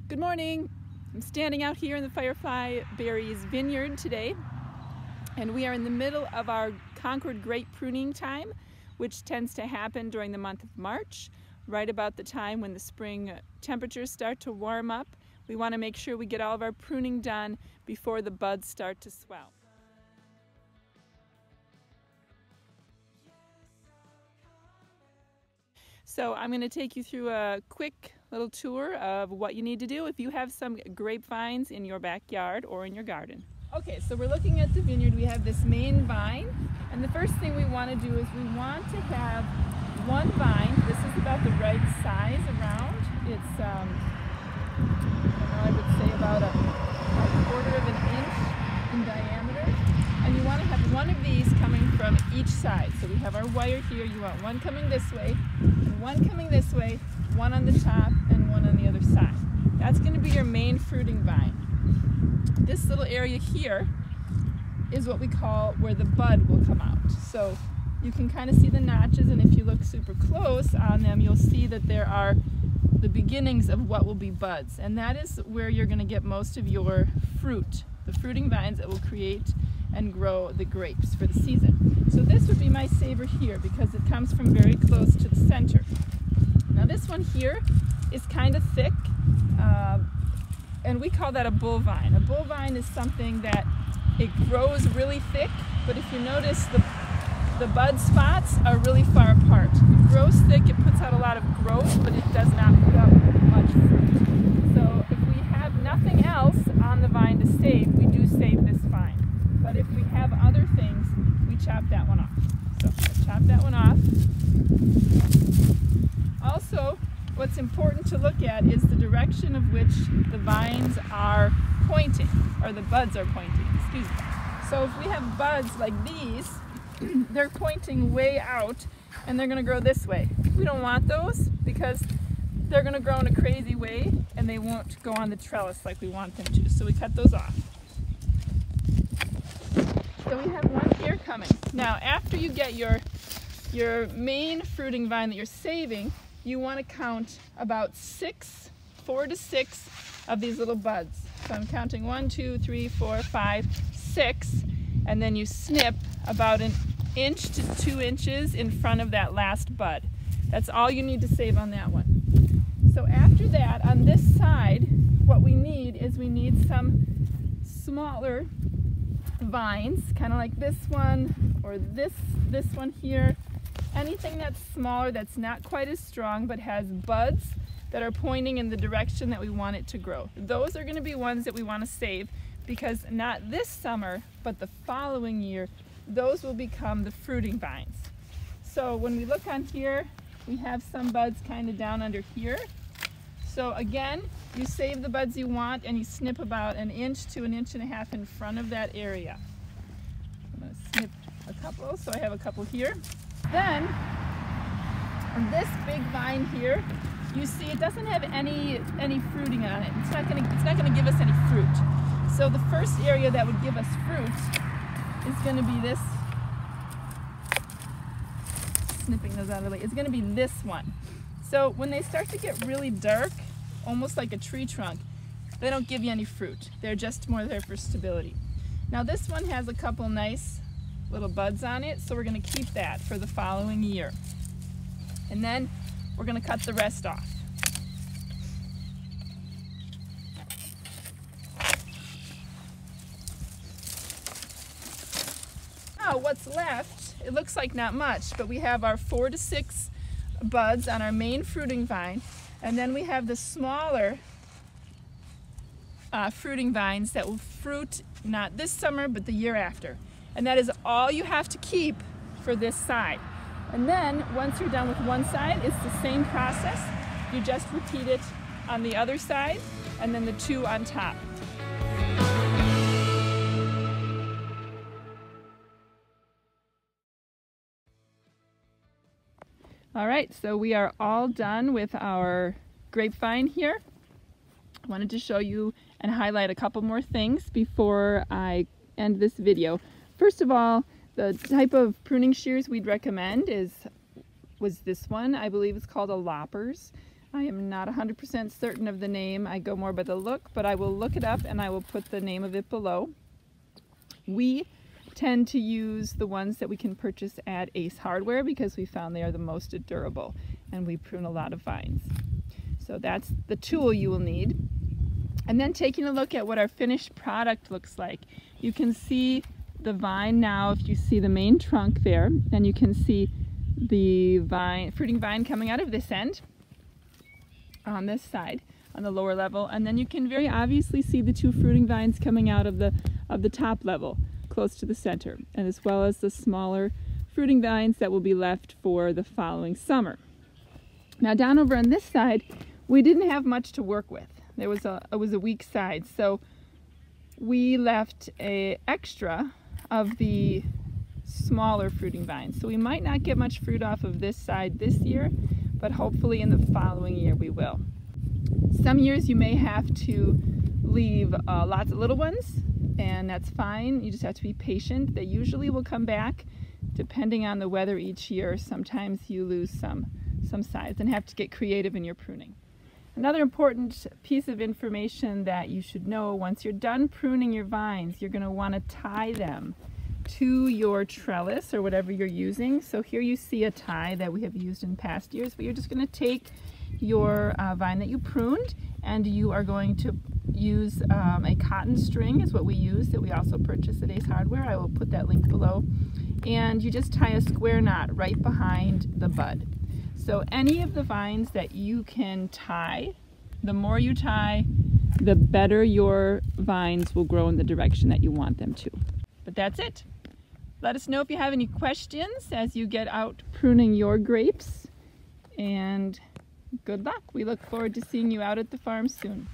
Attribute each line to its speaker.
Speaker 1: Good morning. I'm standing out here in the Firefly Berries vineyard today, and we are in the middle of our Concord grape pruning time, which tends to happen during the month of March, right about the time when the spring temperatures start to warm up. We want to make sure we get all of our pruning done before the buds start to swell. So I'm going to take you through a quick little tour of what you need to do if you have some grapevines in your backyard or in your garden. Okay, so we're looking at the vineyard. We have this main vine, and the first thing we want to do is we want to have one vine. This is about the right size around. It's, I would say about a quarter of an inch in diameter. And you want to have one of these coming from each side. So we have our wire here. You want one coming this way, and one coming this way, one on the top, and one on the other side. That's going to be your main fruiting vine. This little area here is what we call where the bud will come out. So you can kind of see the notches, and if you look super close on them, you'll see that there are the beginnings of what will be buds. And that is where you're going to get most of your fruit, the fruiting vines that will create and grow the grapes for the season. So this would be my saver here because it comes from very close to the center. Now this one here is kind of thick, and we call that a bull vine. A bull vine is something that it grows really thick, but if you notice the bud spots are really far apart. It grows thick, it puts out a lot of growth, but it does not put out much fruit. So if we have nothing else on the vine to save, we do save this vine. But if we have other things, we chop that one off. So I chop that one off. Also, what's important to look at is the direction of which the vines are pointing, or the buds are pointing, excuse me. So if we have buds like these, they're pointing way out and they're going to grow this way. We don't want those because they're going to grow in a crazy way and they won't go on the trellis like we want them to. So we cut those off. So we have one here coming. Now after you get your main fruiting vine that you're saving, you want to count about 4 to 6 of these little buds. So I'm counting 1, 2, 3, 4, 5, 6, and then you snip about 1 inch to 2 inches in front of that last bud. That's all you need to save on that one. So after that, on this side, what we need is we need some smaller vines, kind of like this one or this one here. Anything that's smaller, that's not quite as strong, but has buds that are pointing in the direction that we want it to grow. Those are going to be ones that we want to save because not this summer, but the following year, those will become the fruiting vines. So when we look on here, we have some buds kind of down under here. So again, you save the buds you want and you snip about 1 inch to 1.5 inches in front of that area. I'm going to snip a couple, so I have a couple here. Then, on this big vine here, you see it doesn't have any fruiting on it. It's not going to give us any fruit. So the first area that would give us fruit is going to be this. Snipping those out of the way. It's going to be this one. So when they start to get really dark, almost like a tree trunk, they don't give you any fruit. They're just more there for stability. Now this one has a couple nice little buds on it, so we're going to keep that for the following year. And then we're going to cut the rest off. Now what's left, it looks like not much, but we have our 4 to 6 buds on our main fruiting vine, and then we have the smaller fruiting vines that will fruit not this summer but the year after. And that is all you have to keep for this side. And then once you're done with one side, it's the same process. You just repeat it on the other side and then the 2 on top. All right, so we are all done with our grapevine here. I wanted to show you and highlight a couple more things before I end this video. First of all, the type of pruning shears we'd recommend was this one. I believe it's called a Loppers. I am not 100% certain of the name. I go more by the look, but I will look it up and I will put the name of it below. We tend to use the ones that we can purchase at Ace Hardware because we found they are the most durable, and we prune a lot of vines. So that's the tool you will need. And then taking a look at what our finished product looks like. You can see the vine now, if you see the main trunk there, then you can see the fruiting vine coming out of this end on this side on the lower level, and then you can very obviously see the two fruiting vines coming out of the top level close to the center, and as well as the smaller fruiting vines that will be left for the following summer. Now down over on this side, we didn't have much to work with. It was a weak side, so we left an extra of the smaller fruiting vines. So we might not get much fruit off of this side this year, but hopefully in the following year we will. Some years you may have to leave lots of little ones, and that's fine. You just have to be patient. They usually will come back depending on the weather each year. Sometimes you lose some sides and have to get creative in your pruning. Another important piece of information that you should know: once you're done pruning your vines, you're going to want to tie them to your trellis or whatever you're using. So here you see a tie that we have used in past years, but you're just going to take your vine that you pruned, and you are going to use a cotton string is what we use, that we also purchased at Ace Hardware. I will put that link below. And you just tie a square knot right behind the bud. So any of the vines that you can tie, the more you tie, the better your vines will grow in the direction that you want them to. But that's it. Let us know if you have any questions as you get out pruning your grapes, and good luck. We look forward to seeing you out at the farm soon.